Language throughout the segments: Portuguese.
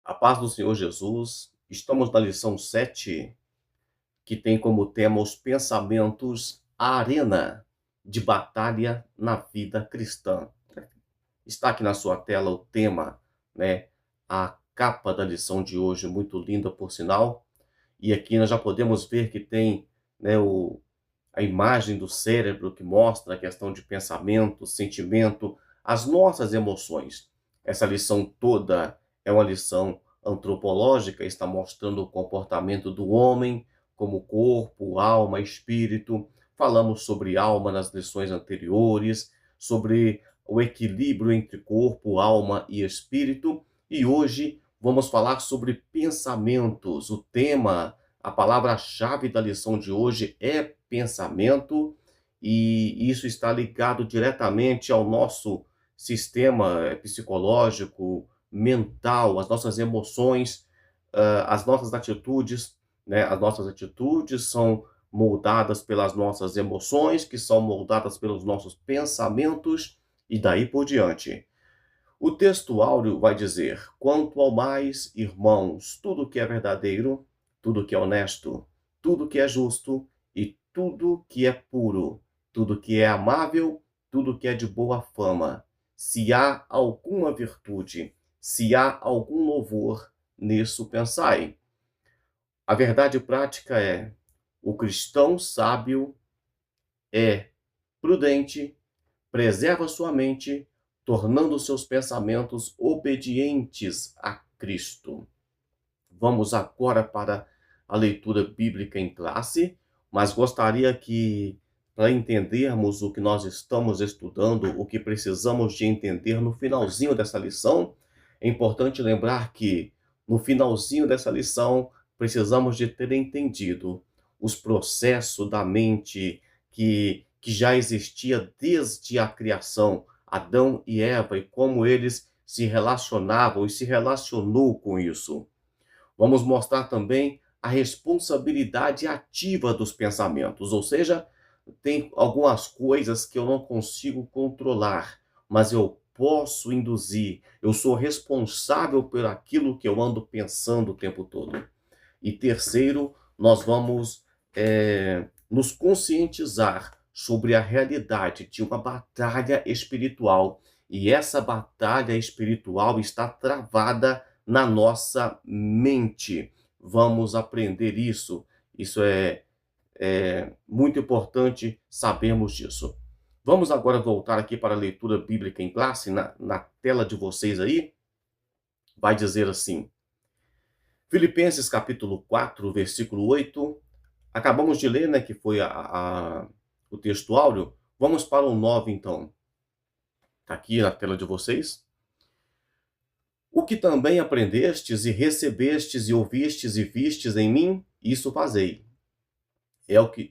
A paz do Senhor Jesus. Estamos na lição 7, que tem como tema os pensamentos, a arena de batalha na vida cristã. Está aqui na sua tela o tema, né? A capa da lição de hoje, muito linda por sinal. E aqui nós já podemos ver que tem, né, a imagem do cérebro que mostra a questão de pensamento, sentimento, as nossas emoções. Essa lição toda é uma lição antropológica, está mostrando o comportamento do homem como corpo, alma, espírito. Falamos sobre alma nas lições anteriores, sobre o equilíbrio entre corpo, alma e espírito. E hoje vamos falar sobre pensamentos. O tema, a palavra-chave da lição de hoje é pensamento, e isso está ligado diretamente ao nosso sistema psicológico, mental, as nossas emoções, as nossas atitudes, né? As nossas atitudes são moldadas pelas nossas emoções, que são moldadas pelos nossos pensamentos, e daí por diante. O texto áureo vai dizer: quanto ao mais, irmãos, tudo que é verdadeiro, tudo que é honesto, tudo que é justo e tudo que é puro, tudo que é amável, tudo que é de boa fama, se há alguma virtude, se há algum louvor, nisso pensai. A verdade prática é: o cristão sábio é prudente, preserva sua mente, tornando seus pensamentos obedientes a Cristo. Vamos agora para a leitura bíblica em classe, mas gostaria que, para entendermos o que nós estamos estudando, o que precisamos de entender no finalzinho dessa lição, é importante lembrar que, no finalzinho dessa lição, precisamos de ter entendido os processos da mente que já existia desde a criação, Adão e Eva, e como eles se relacionavam e se relacionou com isso. Vamos mostrar também a responsabilidade ativa dos pensamentos, ou seja, tem algumas coisas que eu não consigo controlar, mas eu posso induzir. Eu sou responsável por aquilo que eu ando pensando o tempo todo. E terceiro, nós vamos nos conscientizar sobre a realidade de uma batalha espiritual. E essa batalha espiritual está travada na nossa mente. Vamos aprender isso. Isso é muito importante sabermos disso. Vamos agora voltar aqui para a leitura bíblica em classe, na tela de vocês aí. Vai dizer assim: Filipenses capítulo 4, versículo 8. Acabamos de ler, né, que foi o texto áureo. Vamos para o 9, então. Está aqui na tela de vocês. O que também aprendestes e recebestes e ouvistes e vistes em mim, isso fazei.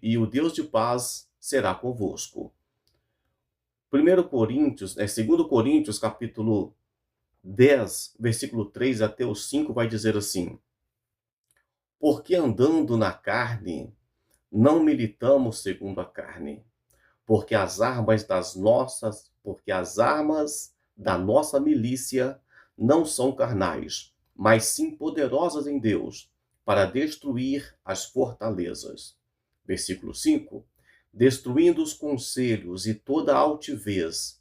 E o Deus de paz será convosco. 2 Coríntios, capítulo 10, versículo 3 até o 5, vai dizer assim: porque andando na carne, não militamos segundo a carne, porque as armas da nossa milícia não são carnais, mas sim poderosas em Deus, para destruir as fortalezas. Versículo 5. Destruindo os conselhos e toda altivez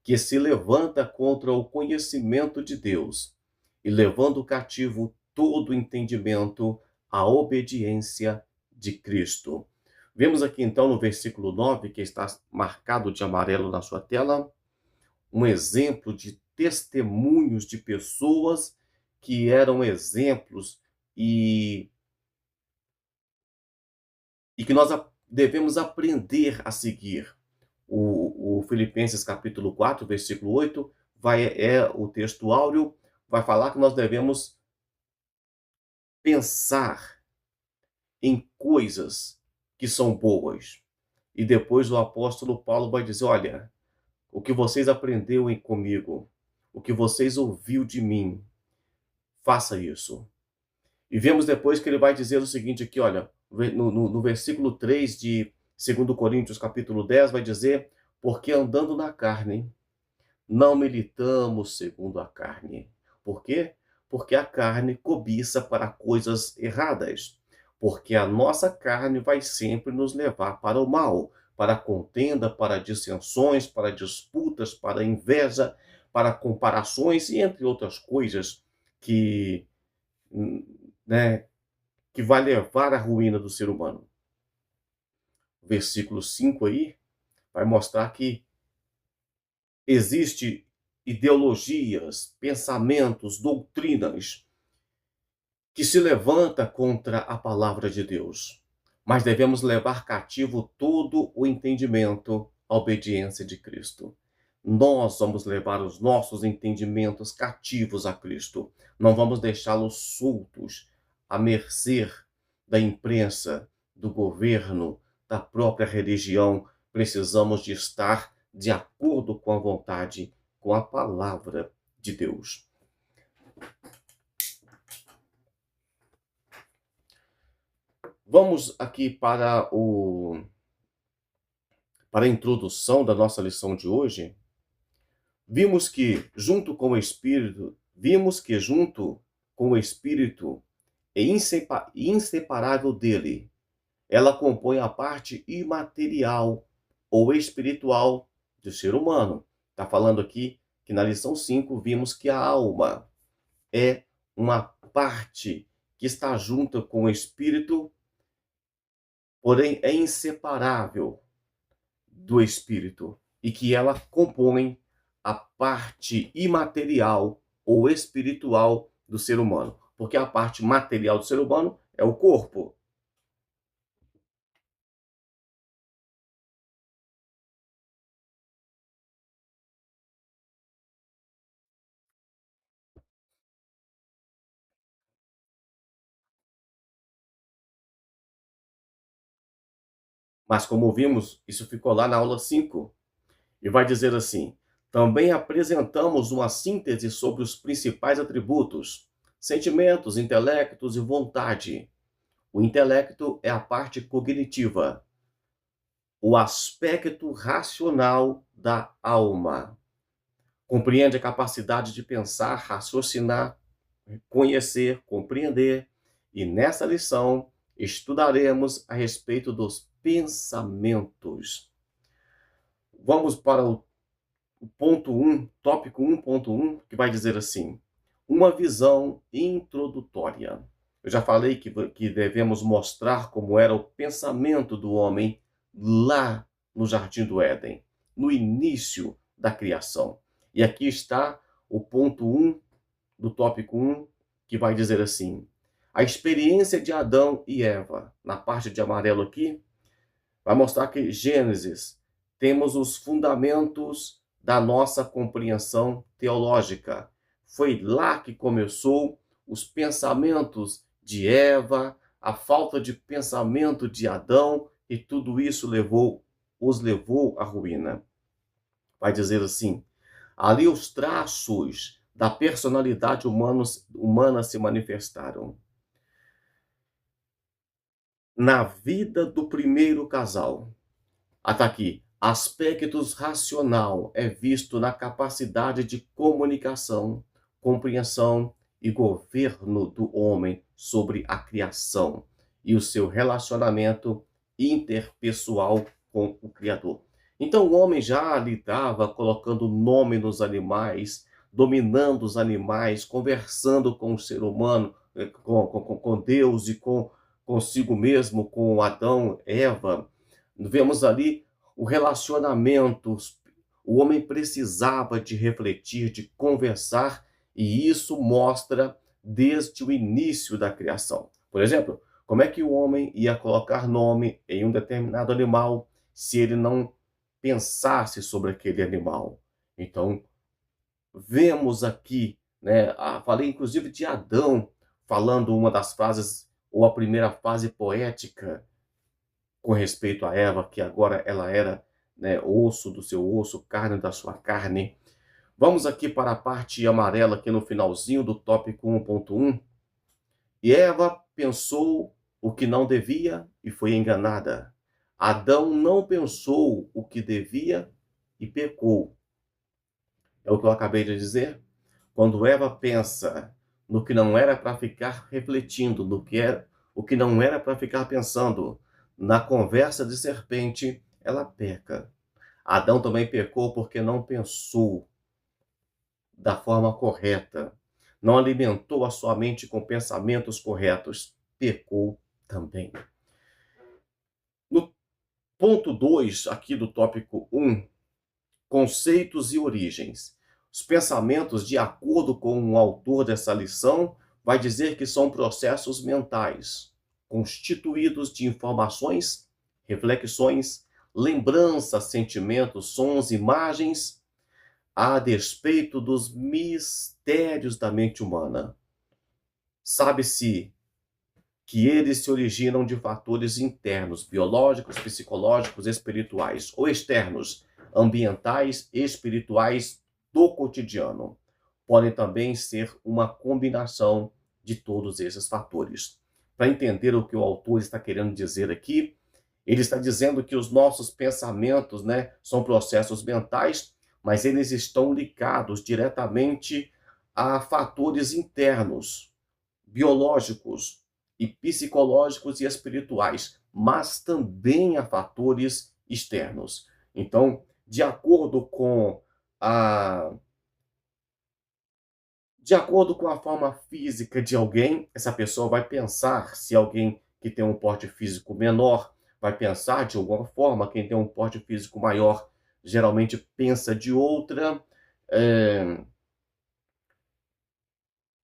que se levanta contra o conhecimento de Deus, e levando cativo todo entendimento à obediência de Cristo. Vemos aqui então no versículo 9, que está marcado de amarelo na sua tela, um exemplo de testemunhos de pessoas que eram exemplos e que nós devemos aprender a seguir. O Filipenses capítulo 4, versículo 8, o texto áureo, vai falar que nós devemos pensar em coisas que são boas. E depois o apóstolo Paulo vai dizer: olha, o que vocês aprenderam comigo, o que vocês ouviram de mim, faça isso. E vemos depois que ele vai dizer o seguinte aqui, olha, no versículo 3 de 2 Coríntios capítulo 10, vai dizer: porque andando na carne, não militamos segundo a carne. Por quê? porque a carne cobiça para coisas erradas. Porque a nossa carne vai sempre nos levar para o mal, para a contenda, para dissensões, para disputas, para inveja, para comparações e entre outras coisas que, né, que vai levar à ruína do ser humano. O versículo 5 aí vai mostrar que existe ideologias, pensamentos, doutrinas que se levanta contra a palavra de Deus. Mas devemos levar cativo todo o entendimento à obediência de Cristo. Nós vamos levar os nossos entendimentos cativos a Cristo. Não vamos deixá-los soltos à mercê da imprensa, do governo, da própria religião. Precisamos de estar de acordo com a vontade, com a palavra de Deus. Vamos aqui para a introdução da nossa lição de hoje. Vimos que junto com o Espírito é inseparável dele. Ela compõe a parte imaterial ou espiritual do ser humano. Está falando aqui que na lição 5 vimos que a alma é uma parte que está junto com o espírito, porém é inseparável do espírito e que ela compõe a parte imaterial ou espiritual do ser humano. Porque a parte material do ser humano é o corpo. Mas como vimos, isso ficou lá na aula 5. E vai dizer assim: também apresentamos uma síntese sobre os principais atributos, sentimentos, intelectos e vontade. O intelecto é a parte cognitiva, o aspecto racional da alma. Compreende a capacidade de pensar, raciocinar, conhecer, compreender. E nessa lição estudaremos a respeito dos pensamentos. Vamos para o ponto 1, tópico 1.1, que vai dizer assim: uma visão introdutória. Eu já falei que devemos mostrar como era o pensamento do homem lá no Jardim do Éden, no início da criação. E aqui está o ponto 1 do tópico 1, que vai dizer assim: a experiência de Adão e Eva, na parte de amarelo aqui, vai mostrar que Gênesis temos os fundamentos da nossa compreensão teológica. Foi lá que começou os pensamentos de Eva, a falta de pensamento de Adão, e tudo isso os levou à ruína. Vai dizer assim: ali os traços da personalidade humana se manifestaram. Na vida do primeiro casal, até aqui, aspectos racional é visto na capacidade de comunicação, compreensão e governo do homem sobre a criação e o seu relacionamento interpessoal com o Criador. Então o homem já lidava colocando nome nos animais, dominando os animais, conversando com o ser humano, com Deus e consigo mesmo, com Adão, Eva. Vemos ali o relacionamento. O homem precisava de refletir, de conversar, e isso mostra desde o início da criação. Por exemplo, como é que o homem ia colocar nome em um determinado animal se ele não pensasse sobre aquele animal? Então, vemos aqui, né, falei inclusive de Adão, falando uma das frases, ou a primeira frase poética com respeito a Eva, que agora ela era, né, osso do seu osso, carne da sua carne. Vamos aqui para a parte amarela, aqui no finalzinho do tópico 1.1. E Eva pensou o que não devia e foi enganada. Adão não pensou o que devia e pecou. É o que eu acabei de dizer. Quando Eva pensa no que não era para ficar refletindo, o que não era para ficar pensando, na conversa de serpente, ela peca. Adão também pecou porque não pensou da forma correta, não alimentou a sua mente com pensamentos corretos, pecou também. No ponto 2 aqui do tópico 1, conceitos e origens. Os pensamentos, de acordo com o autor dessa lição, vai dizer que são processos mentais, constituídos de informações, reflexões, lembranças, sentimentos, sons, imagens, a despeito dos mistérios da mente humana. Sabe-se que eles se originam de fatores internos, biológicos, psicológicos, espirituais, ou externos, ambientais e espirituais do cotidiano. Podem também ser uma combinação de todos esses fatores. Para entender o que o autor está querendo dizer aqui, ele está dizendo que os nossos pensamentos, são processos mentais, mas eles estão ligados diretamente a fatores internos, biológicos e psicológicos e espirituais, mas também a fatores externos. Então, de acordo com a forma física de alguém, essa pessoa vai pensar, se alguém que tem um porte físico menor vai pensar de alguma forma, quem tem um porte físico maior geralmente pensa de outra.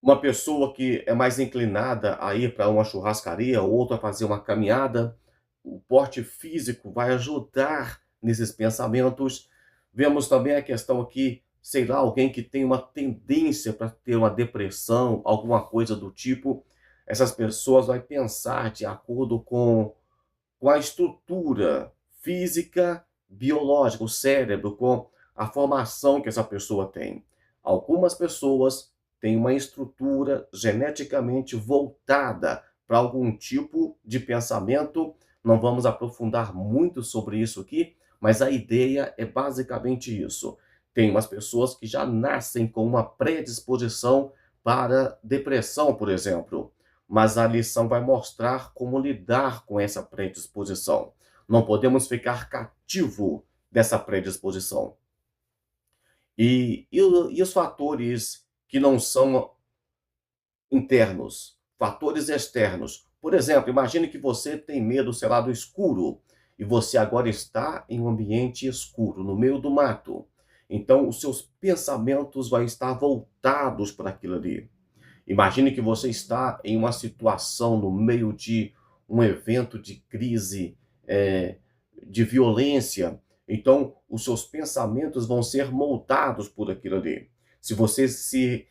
Uma pessoa que é mais inclinada a ir para uma churrascaria, outra a fazer uma caminhada, o porte físico vai ajudar nesses pensamentos. Vemos também a questão aqui, sei lá, alguém que tem uma tendência para ter uma depressão, alguma coisa do tipo, essas pessoas vão pensar de acordo com a estrutura física, biológica, o cérebro, com a formação que essa pessoa tem. Algumas pessoas têm uma estrutura geneticamente voltada para algum tipo de pensamento. Não vamos aprofundar muito sobre isso aqui, mas a ideia é basicamente isso. Tem umas pessoas que já nascem com uma predisposição para depressão, por exemplo, mas a lição vai mostrar como lidar com essa predisposição. Não podemos ficar cativo dessa predisposição. E os fatores que não são internos, fatores externos. Por exemplo, imagine que você tem medo, sei lá, do escuro, e você agora está em um ambiente escuro, no meio do mato. Então, os seus pensamentos vão estar voltados para aquilo ali. Imagine que você está em uma situação no meio de um evento de crise, de violência. Então, os seus pensamentos vão ser moldados por aquilo ali. Se você se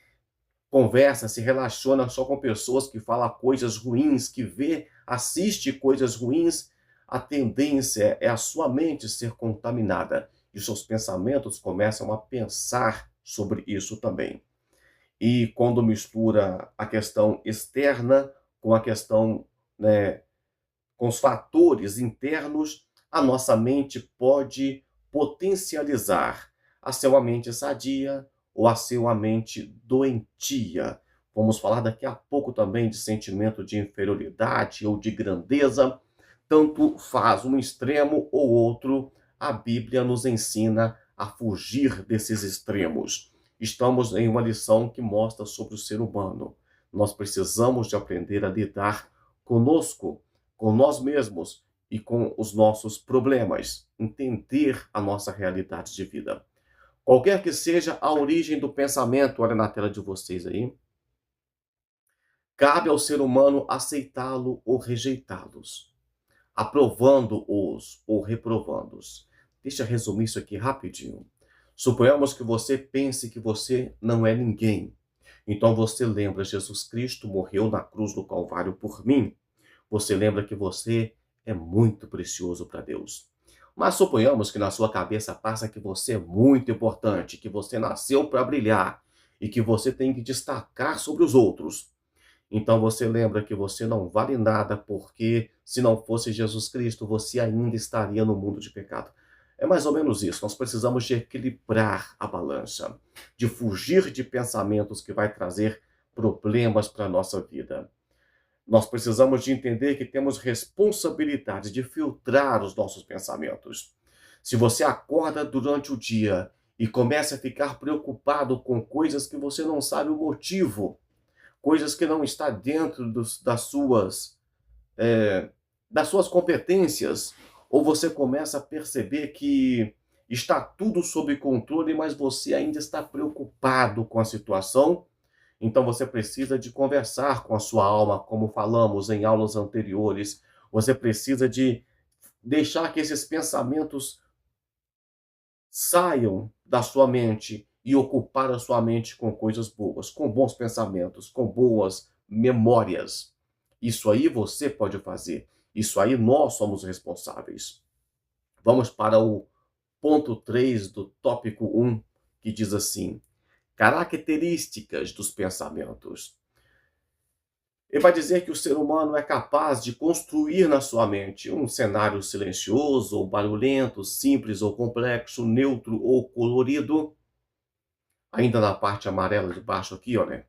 conversa, se relaciona só com pessoas que falam coisas ruins, que assiste coisas ruins, a tendência é a sua mente ser contaminada. E os seus pensamentos começam a pensar sobre isso também. E quando mistura a questão externa com a questão, com os fatores internos, a nossa mente pode potencializar a ser uma mente sadia ou a ser uma mente doentia. Vamos falar daqui a pouco também de sentimento de inferioridade ou de grandeza. Tanto faz um extremo ou outro, a Bíblia nos ensina a fugir desses extremos. Estamos em uma lição que mostra sobre o ser humano. Nós precisamos de aprender a lidar conosco, com nós mesmos e com os nossos problemas, entender a nossa realidade de vida. Qualquer que seja a origem do pensamento, olha na tela de vocês aí, cabe ao ser humano aceitá-lo ou rejeitá-los, aprovando-os ou reprovando-os. Deixa eu resumir isso aqui rapidinho. Suponhamos que você pense que você não é ninguém. Então você lembra, Jesus Cristo morreu na cruz do Calvário por mim. Você lembra que você é muito precioso para Deus. Mas suponhamos que na sua cabeça passa que você é muito importante, que você nasceu para brilhar e que você tem que destacar sobre os outros. Então você lembra que você não vale nada porque se não fosse Jesus Cristo, você ainda estaria no mundo de pecado. É mais ou menos isso. Nós precisamos de equilibrar a balança, de fugir de pensamentos que vai trazer problemas para a nossa vida. Nós precisamos de entender que temos responsabilidade de filtrar os nossos pensamentos. Se você acorda durante o dia e começa a ficar preocupado com coisas que você não sabe o motivo, coisas que não está dentro das suas competências, ou você começa a perceber que está tudo sob controle, mas você ainda está preocupado com a situação, então você precisa de conversar com a sua alma, como falamos em aulas anteriores. Você precisa de deixar que esses pensamentos saiam da sua mente e ocupar a sua mente com coisas boas, com bons pensamentos, com boas memórias. Isso aí você pode fazer. Isso aí nós somos responsáveis. Vamos para o ponto 3 do tópico 1, que diz assim: características dos pensamentos. Ele vai dizer que o ser humano é capaz de construir na sua mente um cenário silencioso ou barulhento, simples ou complexo, neutro ou colorido. Ainda na parte amarela de baixo aqui, olha,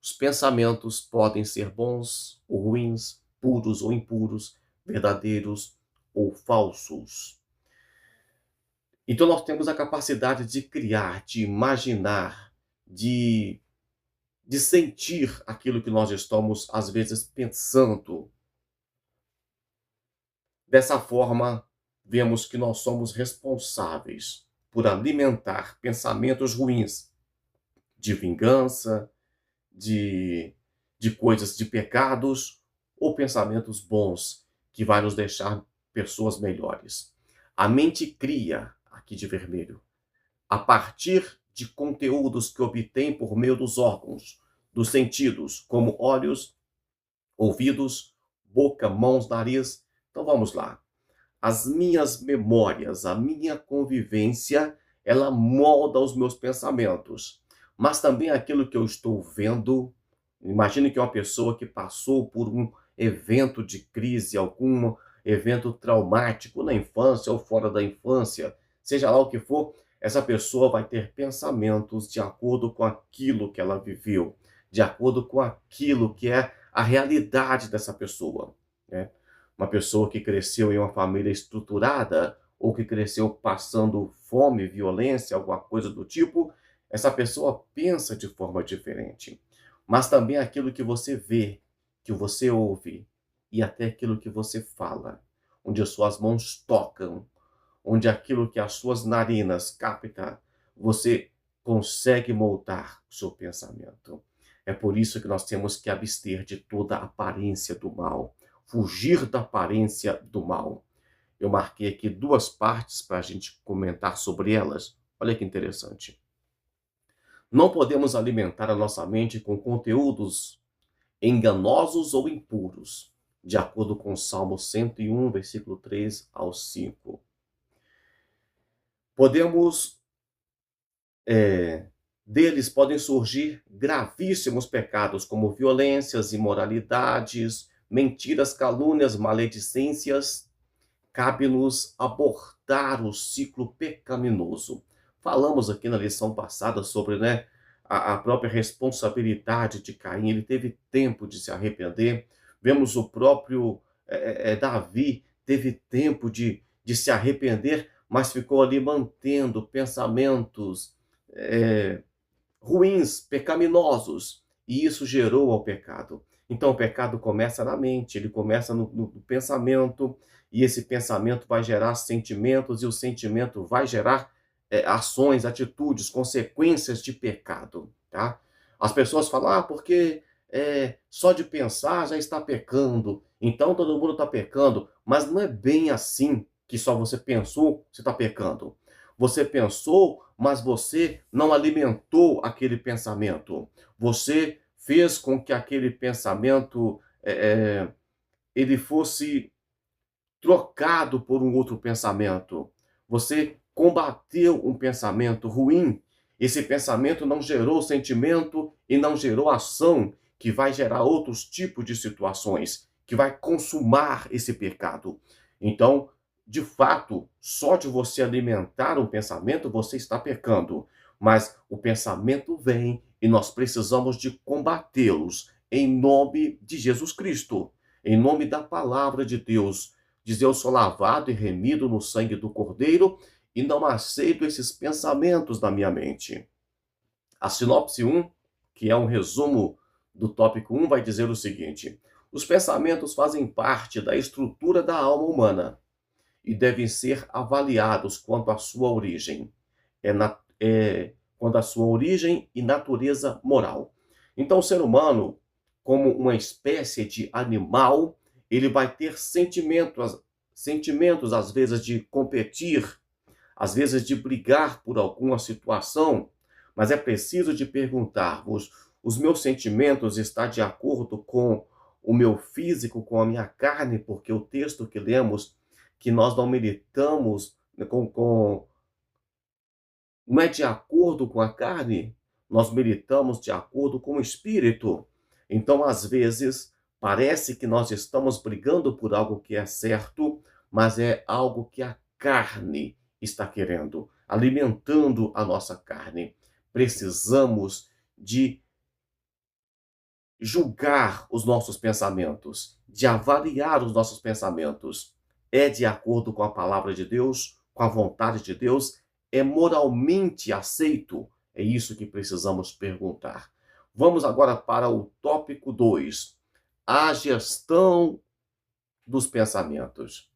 os pensamentos podem ser bons ou ruins, puros ou impuros, verdadeiros ou falsos. Então nós temos a capacidade de criar, de imaginar, de sentir aquilo que nós estamos, às vezes, pensando. Dessa forma, vemos que nós somos responsáveis por alimentar pensamentos ruins de vingança, de, de coisas, de pecados, ou pensamentos bons que vai nos deixar pessoas melhores. A mente cria, aqui de vermelho, a partir de conteúdos que obtém por meio dos órgãos, dos sentidos, como olhos, ouvidos, boca, mãos, nariz. Então vamos lá. As minhas memórias, a minha convivência, ela molda os meus pensamentos. Mas também aquilo que eu estou vendo. Imagine que uma pessoa que passou por um evento de crise, algum evento traumático na infância ou fora da infância, seja lá o que for, essa pessoa vai ter pensamentos de acordo com aquilo que ela viveu, de acordo com aquilo que é a realidade dessa pessoa, né? Uma pessoa que cresceu em uma família estruturada ou que cresceu passando fome, violência, alguma coisa do tipo, essa pessoa pensa de forma diferente. Mas também aquilo que você vê, que você ouve e até aquilo que você fala, onde as suas mãos tocam, onde aquilo que as suas narinas captam, você consegue moldar o seu pensamento. É por isso que nós temos que abster de toda aparência do mal, fugir da aparência do mal. Eu marquei aqui duas partes para a gente comentar sobre elas. Olha que interessante. Não podemos alimentar a nossa mente com conteúdos enganosos ou impuros, de acordo com o Salmo 101, versículo 3 ao 5. Deles podem surgir gravíssimos pecados, como violências, imoralidades, mentiras, calúnias, maledicências. Cabe-nos abortar o ciclo pecaminoso. Falamos aqui na lição passada sobre, né, a própria responsabilidade de Caim. Ele teve tempo de se arrepender. Vemos o próprio Davi teve tempo de se arrepender, mas ficou ali mantendo pensamentos ruins, pecaminosos, e isso gerou ao pecado. Então o pecado começa na mente, ele começa no pensamento, e esse pensamento vai gerar sentimentos, e o sentimento vai gerar ações, atitudes, consequências de pecado, tá? As pessoas falam, porque só de pensar já está pecando, então todo mundo está pecando, mas não é bem assim que só você pensou, você está pecando. Você pensou, mas você não alimentou aquele pensamento. Você fez com que aquele pensamento ele fosse trocado por um outro pensamento. Você combateu um pensamento ruim. Esse pensamento não gerou sentimento e não gerou ação que vai gerar outros tipos de situações, que vai consumar esse pecado. Então, de fato, só de você alimentar um pensamento, você está pecando. Mas o pensamento vem e nós precisamos de combatê-los em nome de Jesus Cristo, em nome da palavra de Deus. Diz: eu sou lavado e remido no sangue do Cordeiro e não aceito esses pensamentos na minha mente. A sinopse 1, que é um resumo do tópico 1, vai dizer o seguinte: os pensamentos fazem parte da estrutura da alma humana e devem ser avaliados quanto à sua origem. Quanto à sua origem e natureza moral. Então, o ser humano, como uma espécie de animal, ele vai ter sentimentos às vezes de competir, às vezes de brigar por alguma situação, mas é preciso de perguntarmos: os meus sentimentos estão de acordo com o meu físico, com a minha carne? Porque o texto que lemos, que nós não militamos não é de acordo com a carne, nós militamos de acordo com o espírito. Então, às vezes, parece que nós estamos brigando por algo que é certo, mas é algo que a carne está querendo, alimentando a nossa carne. Precisamos de julgar os nossos pensamentos, de avaliar os nossos pensamentos. É de acordo com a palavra de Deus, com a vontade de Deus? É moralmente aceito? É isso que precisamos perguntar. Vamos agora para o tópico 2, a gestão dos pensamentos.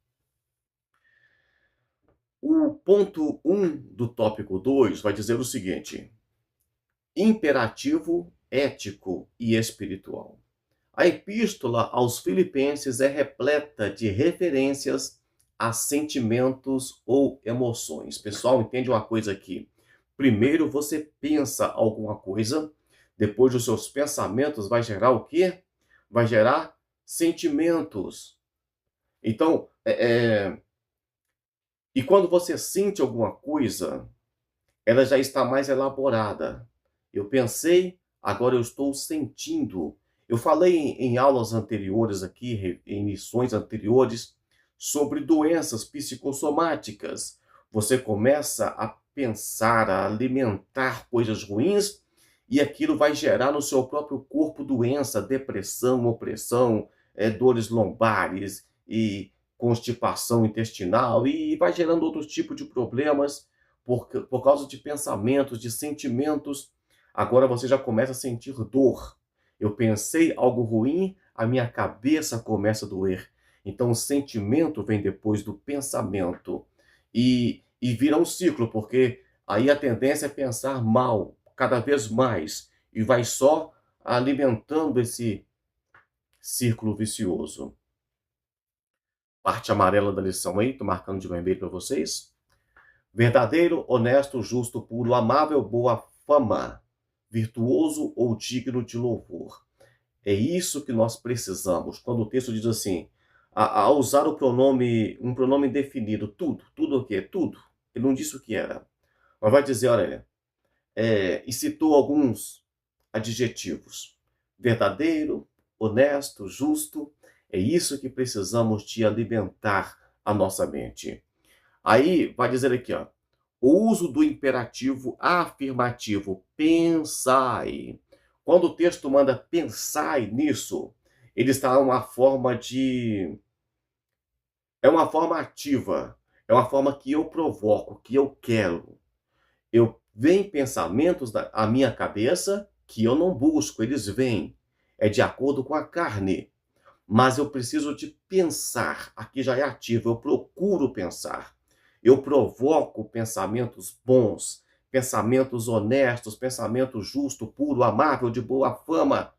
O ponto 1 do tópico 2 vai dizer o seguinte: imperativo ético e espiritual. A epístola aos Filipenses é repleta de referências a sentimentos ou emoções. Pessoal, entende uma coisa aqui. Primeiro você pensa alguma coisa, depois os seus pensamentos vai gerar o quê? Vai gerar sentimentos. Então, e quando você sente alguma coisa, ela já está mais elaborada. Eu pensei, agora eu estou sentindo. Eu falei em aulas anteriores aqui, em lições anteriores, sobre doenças psicossomáticas. Você começa a pensar, a alimentar coisas ruins e aquilo vai gerar no seu próprio corpo doença, depressão, opressão, dores lombares e constipação intestinal e vai gerando outros tipos de problemas por causa de pensamentos, de sentimentos. Agora você já começa a sentir dor. Eu pensei algo ruim, a minha cabeça começa a doer. Então o sentimento vem depois do pensamento. E vira um ciclo, porque aí a tendência é pensar mal, cada vez mais. E vai só alimentando esse círculo vicioso. Parte amarela da lição aí, estou marcando de vermelho para vocês. Verdadeiro, honesto, justo, puro, amável, boa fama, virtuoso ou digno de louvor. É isso que nós precisamos. Quando o texto diz assim, a usar um pronome indefinido, tudo o quê? Tudo. Ele não disse o que era. Mas vai dizer, olha, e citou alguns adjetivos. Verdadeiro, honesto, justo. É isso que precisamos de alimentar a nossa mente. Aí vai dizer aqui, ó, o uso do imperativo afirmativo, pensai. Quando o texto manda pensai nisso, ele está uma forma de... é uma forma ativa, é uma forma que eu provoco, que eu quero. Vem pensamentos à minha cabeça que eu não busco, eles vêm. É de acordo com a carne. Mas eu preciso de pensar, aqui já é ativo, eu procuro pensar. Eu provoco pensamentos bons, pensamentos honestos, pensamento justo, puro, amável, de boa fama,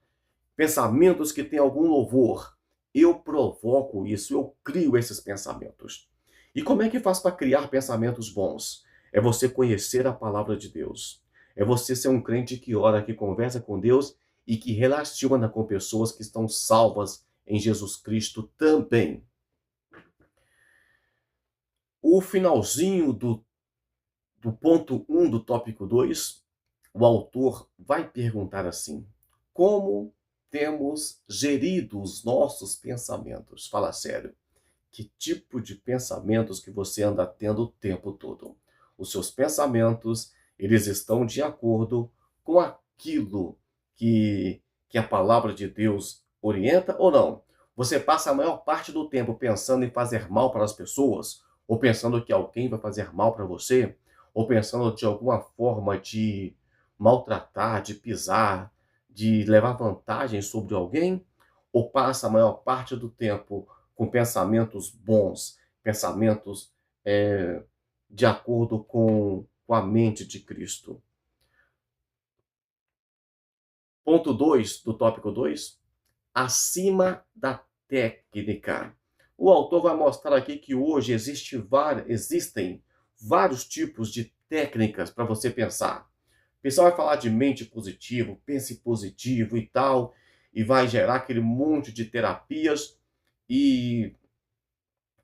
pensamentos que têm algum louvor. Eu provoco isso, eu crio esses pensamentos. E como é que faz para criar pensamentos bons? É você conhecer a palavra de Deus. É você ser um crente que ora, que conversa com Deus e que relaciona com pessoas que estão salvas em Jesus Cristo também. O finalzinho do ponto 1 do tópico 2, o autor vai perguntar assim: como temos gerido os nossos pensamentos? Fala sério. Que tipo de pensamentos que você anda tendo o tempo todo? Os seus pensamentos, eles estão de acordo com aquilo que a palavra de Deus orienta ou não? Você passa a maior parte do tempo pensando em fazer mal para as pessoas, ou pensando que alguém vai fazer mal para você, ou pensando de alguma forma de maltratar, de pisar, de levar vantagem sobre alguém, ou passa a maior parte do tempo com pensamentos bons, pensamentos de acordo com a mente de Cristo? Ponto 2 do tópico 2: acima da técnica. O autor vai mostrar aqui que hoje existem vários tipos de técnicas para você pensar. O pessoal vai falar de mente positivo, pense positivo e tal, e vai gerar aquele monte de terapias, e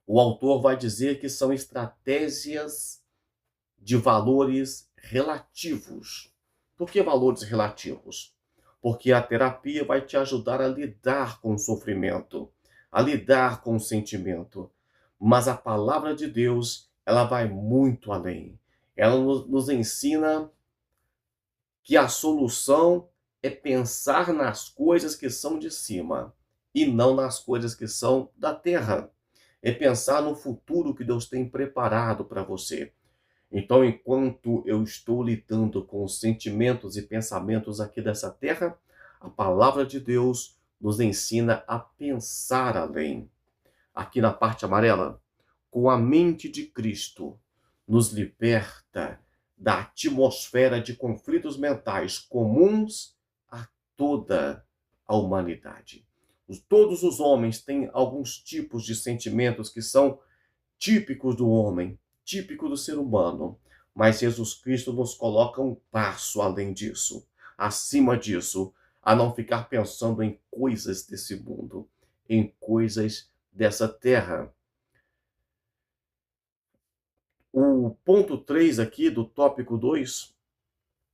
o autor vai dizer que são estratégias de valores relativos. Por que valores relativos? Porque a terapia vai te ajudar a lidar com o sofrimento, a lidar com o sentimento. Mas a palavra de Deus, ela vai muito além. Ela nos ensina que a solução é pensar nas coisas que são de cima e não nas coisas que são da terra. É pensar no futuro que Deus tem preparado para você. Então, enquanto eu estou lidando com os sentimentos e pensamentos aqui dessa terra, a palavra de Deus nos ensina a pensar além. Aqui na parte amarela, com a mente de Cristo, nos liberta da atmosfera de conflitos mentais comuns a toda a humanidade. Todos os homens têm alguns tipos de sentimentos que são típicos do homem, típico do ser humano, mas Jesus Cristo nos coloca um passo além disso, acima disso, a não ficar pensando em coisas desse mundo, em coisas dessa terra. O ponto 3 aqui do tópico 2: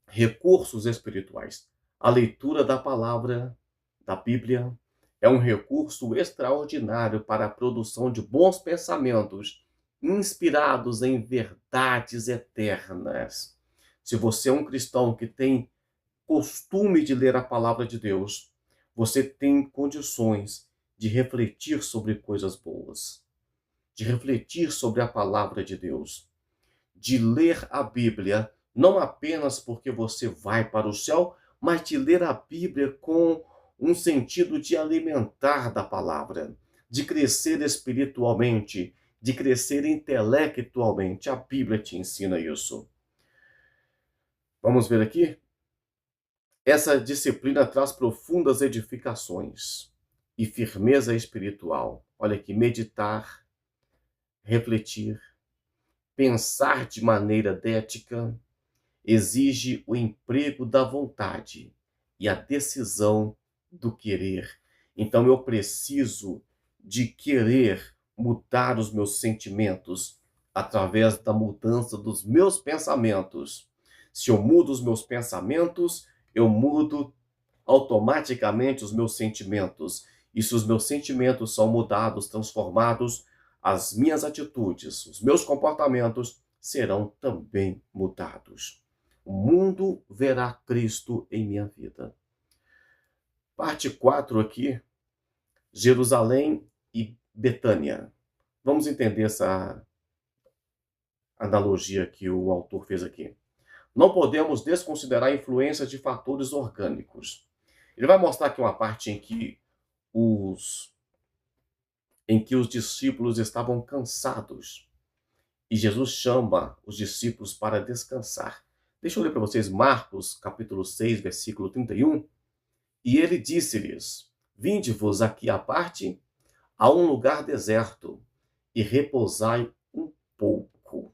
recursos espirituais. A leitura da palavra da Bíblia é um recurso extraordinário para a produção de bons pensamentos inspirados em verdades eternas. Se você é um cristão que tem costume de ler a palavra de Deus, você tem condições de refletir sobre coisas boas, de refletir sobre a palavra de Deus, de ler a Bíblia, não apenas porque você vai para o céu, mas de ler a Bíblia com um sentido de alimentar da palavra, de crescer espiritualmente, de crescer intelectualmente. A Bíblia te ensina isso. Vamos ver aqui? Essa disciplina traz profundas edificações e firmeza espiritual. Olha aqui: meditar, refletir, pensar de maneira ética, exige o emprego da vontade e a decisão do querer. Então eu preciso de querer mudar os meus sentimentos através da mudança dos meus pensamentos. Se eu mudo os meus pensamentos, eu mudo automaticamente os meus sentimentos. E se os meus sentimentos são mudados, transformados, as minhas atitudes, os meus comportamentos serão também mudados. O mundo verá Cristo em minha vida. Parte 4 aqui: Jerusalém e Betânia. Vamos entender essa analogia que o autor fez aqui. Não podemos desconsiderar a influência de fatores orgânicos. Ele vai mostrar aqui uma parte em que os discípulos estavam cansados. E Jesus chama os discípulos para descansar. Deixa eu ler para vocês Marcos, capítulo 6, versículo 31. E ele disse-lhes: vinde-vos aqui à parte, a um lugar deserto, e repousai um pouco.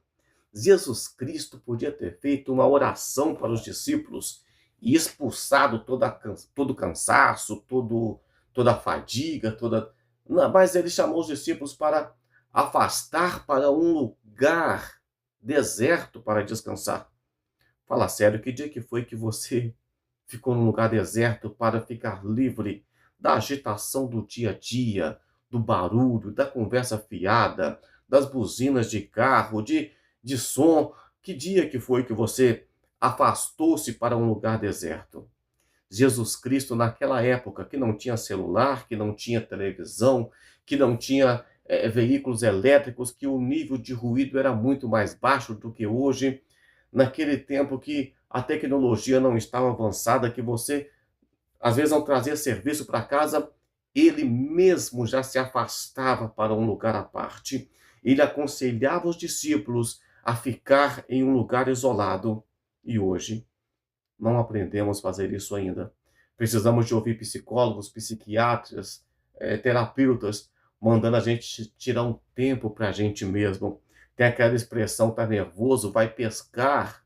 Jesus Cristo podia ter feito uma oração para os discípulos e expulsado todo o cansaço, toda a fadiga, mas ele chamou os discípulos para afastar para um lugar deserto para descansar. Fala sério, que dia que foi que você ficou num lugar deserto para ficar livre da agitação do dia a dia, do barulho, da conversa fiada, das buzinas de carro, de som? Que dia que foi que você afastou-se para um lugar deserto? Jesus Cristo naquela época, que não tinha celular, que não tinha televisão, que não tinha veículos elétricos, que o nível de ruído era muito mais baixo do que hoje, naquele tempo que a tecnologia não estava avançada, que você, às vezes, ao trazer serviço para casa, ele mesmo já se afastava para um lugar à parte. Ele aconselhava os discípulos a ficar em um lugar isolado. E hoje, não aprendemos a fazer isso ainda. Precisamos de ouvir psicólogos, psiquiatras, terapeutas, mandando a gente tirar um tempo para a gente mesmo. Tem aquela expressão, tá nervoso, vai pescar.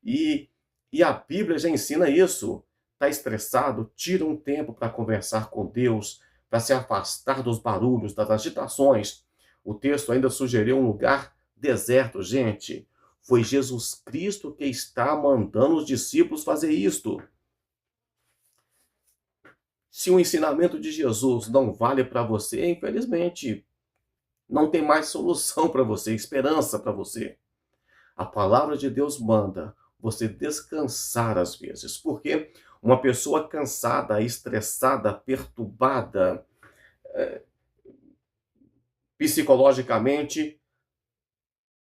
E, e a Bíblia já ensina isso. Tá estressado, tira um tempo para conversar com Deus, para se afastar dos barulhos, das agitações. O texto ainda sugeriu um lugar deserto, gente. Foi Jesus Cristo que está mandando os discípulos fazer isto. Se o ensinamento de Jesus não vale para você, infelizmente, não tem mais solução para você, esperança para você. A palavra de Deus manda você descansar às vezes, porque uma pessoa cansada, estressada, perturbada, psicologicamente,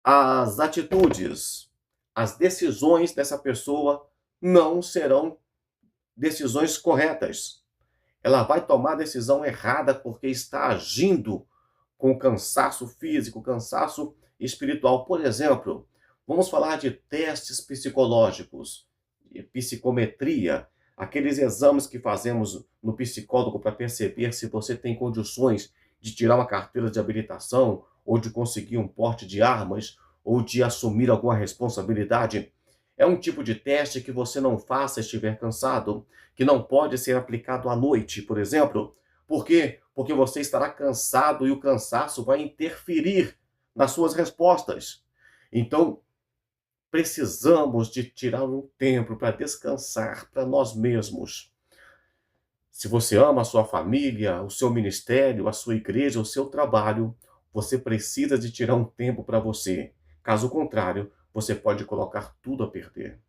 as atitudes, as decisões dessa pessoa não serão decisões corretas. Ela vai tomar a decisão errada porque está agindo com cansaço físico, cansaço espiritual. Por exemplo, vamos falar de testes psicológicos, de psicometria, aqueles exames que fazemos no psicólogo para perceber se você tem condições de tirar uma carteira de habilitação, ou de conseguir um porte de armas, ou de assumir alguma responsabilidade. É um tipo de teste que você não faça se estiver cansado, que não pode ser aplicado à noite, por exemplo. Por quê? Porque você estará cansado e o cansaço vai interferir nas suas respostas. Então, precisamos de tirar um tempo para descansar para nós mesmos. Se você ama a sua família, o seu ministério, a sua igreja, o seu trabalho, você precisa de tirar um tempo para você. Caso contrário, você pode colocar tudo a perder.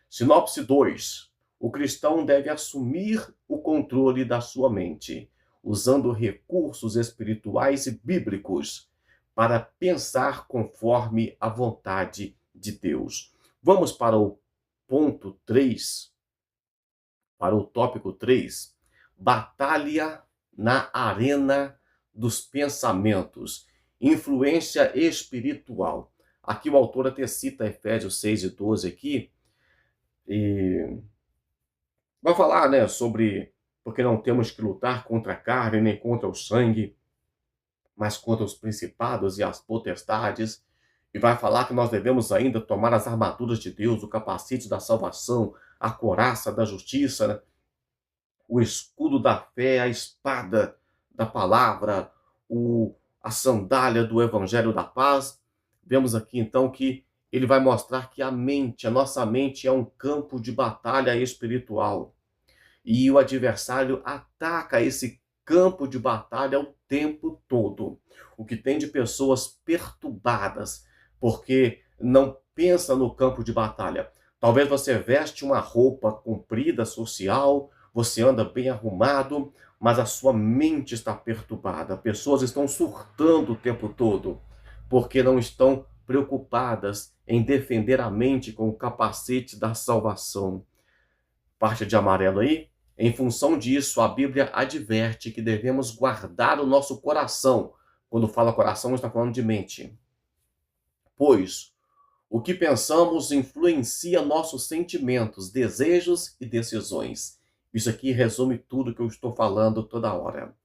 Sinopse 2. O cristão deve assumir o controle da sua mente, usando recursos espirituais e bíblicos para pensar conforme a vontade de Deus. Vamos para o ponto 3, para o tópico 3. Batalha na arena dos pensamentos. Influência espiritual. Aqui o autor até cita Efésios 6:12 aqui, e vai falar, né, sobre porque não temos que lutar contra a carne nem contra o sangue, mas contra os principados e as potestades. E vai falar que nós devemos ainda tomar as armaduras de Deus, o capacete da salvação, a couraça da justiça, né? O escudo da fé, a espada da palavra, a sandália do evangelho da paz. Vemos aqui então que ele vai mostrar que a nossa mente é um campo de batalha espiritual. E o adversário ataca esse campo de batalha o tempo todo. O que tem de pessoas perturbadas, porque não pensa no campo de batalha. Talvez você veste uma roupa comprida, social, você anda bem arrumado, mas a sua mente está perturbada. Pessoas estão surtando o tempo todo, porque não estão preocupadas em defender a mente com o capacete da salvação. Parte de amarelo aí. Em função disso, a Bíblia adverte que devemos guardar o nosso coração. Quando fala coração, está falando de mente. Pois o que pensamos influencia nossos sentimentos, desejos e decisões. Isso aqui resume tudo que eu estou falando toda hora.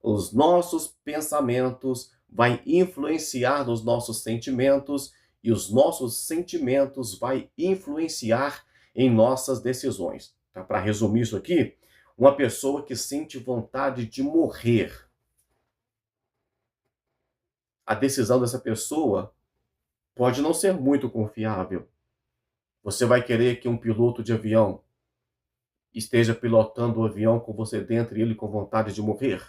Os nossos pensamentos vão influenciar nos nossos sentimentos e os nossos sentimentos vão influenciar em nossas decisões. Tá? Para resumir isso aqui, uma pessoa que sente vontade de morrer, a decisão dessa pessoa pode não ser muito confiável. Você vai querer que um piloto de avião esteja pilotando o avião com você dentro e ele com vontade de morrer?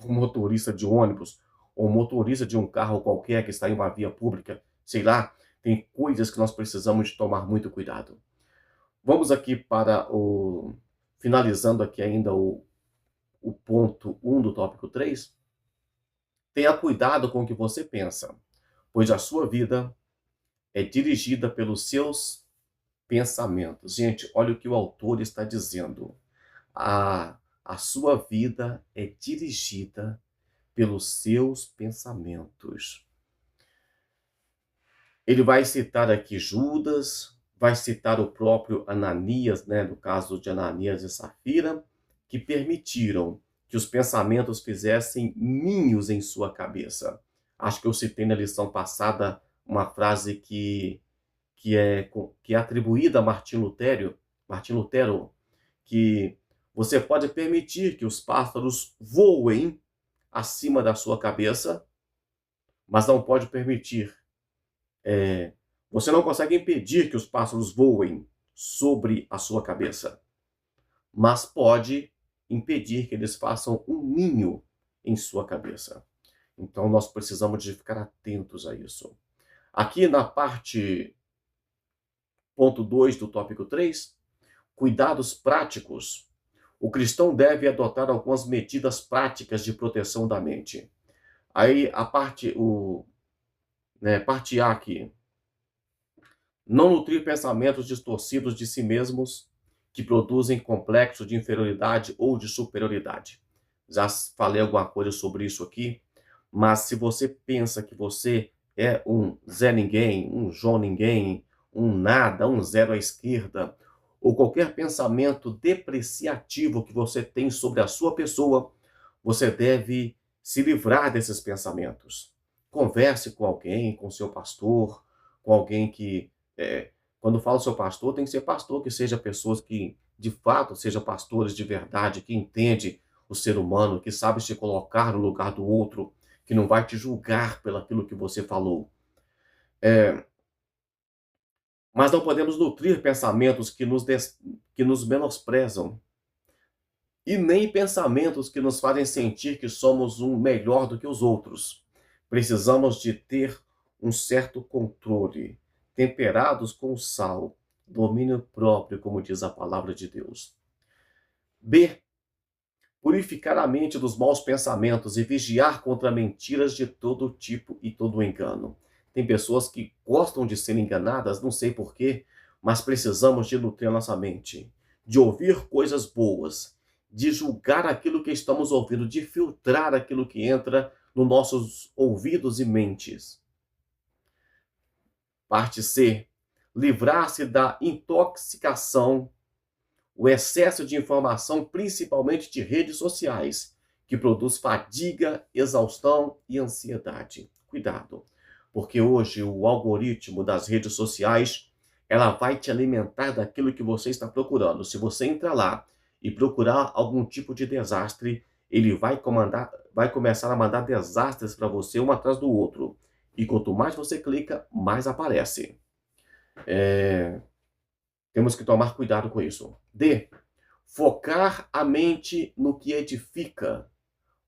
Um motorista de ônibus ou um motorista de um carro qualquer que está em uma via pública, sei lá, tem coisas que nós precisamos de tomar muito cuidado. Vamos aqui para o finalizando aqui ainda o ponto 1 do tópico 3, tenha cuidado com o que você pensa, pois a sua vida é dirigida pelos seus pensamentos. Gente, olha o que o autor está dizendo. A sua vida é dirigida pelos seus pensamentos. Ele vai citar aqui Judas, vai citar o próprio Ananias, né, no caso de Ananias e Safira, que permitiram que os pensamentos fizessem ninhos em sua cabeça. Acho que eu citei na lição passada uma frase que é atribuída a Martim Lutero, que você pode permitir que os pássaros voem acima da sua cabeça, mas não pode permitir. Você não consegue impedir que os pássaros voem sobre a sua cabeça, mas pode impedir que eles façam um ninho em sua cabeça. Então nós precisamos de ficar atentos a isso. Aqui na parte ponto 2 do tópico 3, cuidados práticos. O cristão deve adotar algumas medidas práticas de proteção da mente. Aí a parte A aqui. Não nutrir pensamentos distorcidos de si mesmos que produzem complexo de inferioridade ou de superioridade. Já falei alguma coisa sobre isso aqui, mas se você pensa que você é um Zé Ninguém, um João Ninguém, um nada, um zero à esquerda, ou qualquer pensamento depreciativo que você tem sobre a sua pessoa, você deve se livrar desses pensamentos. Converse com alguém, com seu pastor, com alguém que quando falo seu pastor, tem que ser pastor, que seja pessoas que, de fato, sejam pastores de verdade, que entende o ser humano, que sabe se colocar no lugar do outro, que não vai te julgar pelo aquilo que você falou. Mas não podemos nutrir pensamentos que nos menosprezam, e nem pensamentos que nos fazem sentir que somos um melhor do que os outros. Precisamos de ter um certo controle, temperados com sal, domínio próprio, como diz a palavra de Deus. B. Purificar a mente dos maus pensamentos e vigiar contra mentiras de todo tipo e todo engano. Tem pessoas que gostam de ser enganadas, não sei porquê, mas precisamos de nutrir a nossa mente, de ouvir coisas boas, de julgar aquilo que estamos ouvindo, de filtrar aquilo que entra nos nossos ouvidos e mentes. Parte C. Livrar-se da intoxicação, o excesso de informação, principalmente de redes sociais, que produz fadiga, exaustão e ansiedade. Cuidado, porque hoje o algoritmo das redes sociais, ela vai te alimentar daquilo que você está procurando. Se você entrar lá e procurar algum tipo de desastre, ele vai começar a mandar desastres para você um atrás do outro. E quanto mais você clica, mais aparece. Temos que tomar cuidado com isso. D. Focar a mente no que edifica,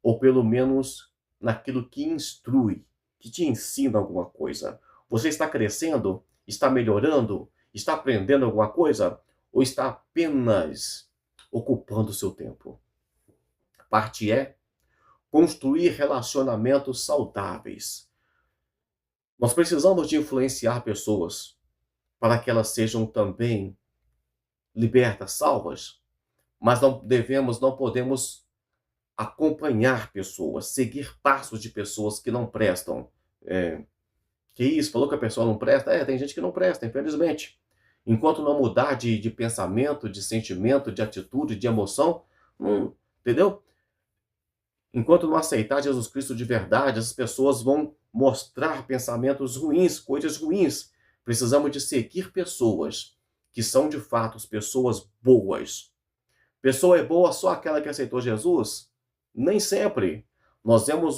ou pelo menos naquilo que instrui, que te ensina alguma coisa. Você está crescendo? Está melhorando? Está aprendendo alguma coisa? Ou está apenas ocupando o seu tempo? Parte E. Construir relacionamentos saudáveis. Nós precisamos de influenciar pessoas para que elas sejam também libertas, salvas, mas não podemos acompanhar pessoas, seguir passos de pessoas que não prestam. Que isso? Falou que a pessoa não presta? Tem gente que não presta, infelizmente. Enquanto não mudar de pensamento, de sentimento, de atitude, de emoção, entendeu? Enquanto não aceitar Jesus Cristo de verdade, as pessoas vão mostrar pensamentos ruins, coisas ruins. Precisamos de seguir pessoas que são de fato pessoas boas. Pessoa é boa só aquela que aceitou Jesus? Nem sempre. Nós vemos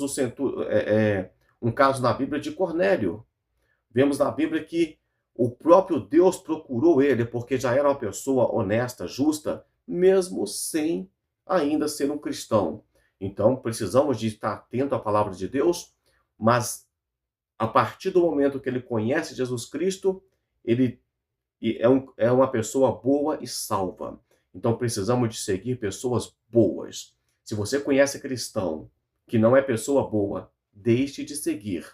um caso na Bíblia de Cornélio. Vemos na Bíblia que o próprio Deus procurou ele porque já era uma pessoa honesta, justa, mesmo sem ainda ser um cristão. Então, precisamos de estar atento à palavra de Deus, mas a partir do momento que ele conhece Jesus Cristo, ele é uma pessoa boa e salva. Então precisamos de seguir pessoas boas. Se você conhece cristão que não é pessoa boa, deixe de seguir.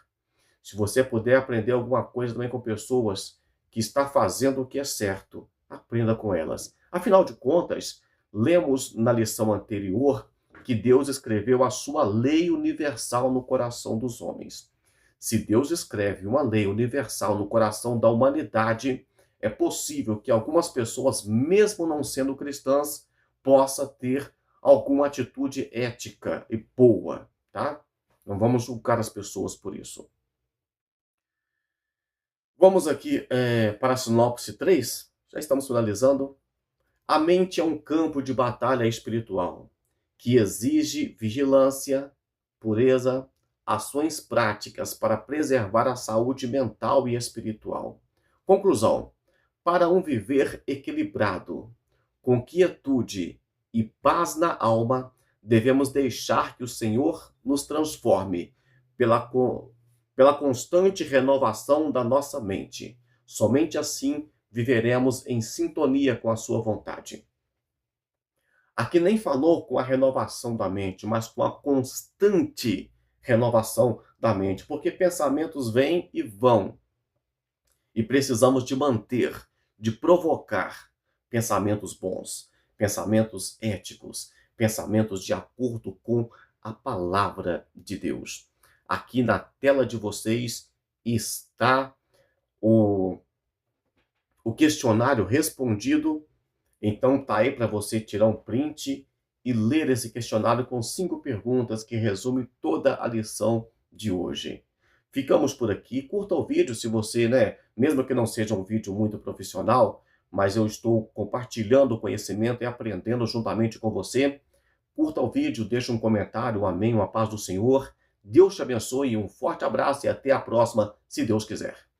Se você puder aprender alguma coisa também com pessoas que está fazendo o que é certo, aprenda com elas. Afinal de contas, lemos na lição anterior que Deus escreveu a sua lei universal no coração dos homens. Se Deus escreve uma lei universal no coração da humanidade, é possível que algumas pessoas, mesmo não sendo cristãs, possam ter alguma atitude ética e boa, tá? Não vamos julgar as pessoas por isso. Vamos aqui para a sinopse 3. Já estamos finalizando. A mente é um campo de batalha espiritual que exige vigilância, pureza, ações práticas para preservar a saúde mental e espiritual. Conclusão: para um viver equilibrado, com quietude e paz na alma, devemos deixar que o Senhor nos transforme pela constante renovação da nossa mente. Somente assim viveremos em sintonia com a sua vontade. Aqui nem falou com a renovação da mente, mas com a constante renovação da mente, porque pensamentos vêm e vão, e precisamos de manter, de provocar pensamentos bons, pensamentos éticos, pensamentos de acordo com a palavra de Deus. Aqui na tela de vocês está o questionário respondido. Então tá aí para você tirar um print e ler esse questionário com 5 perguntas que resume toda a lição de hoje. Ficamos por aqui. Curta o vídeo se você, mesmo que não seja um vídeo muito profissional, mas eu estou compartilhando o conhecimento e aprendendo juntamente com você. Curta o vídeo, deixe um comentário, um amém, uma paz do Senhor. Deus te abençoe, um forte abraço e até a próxima, se Deus quiser.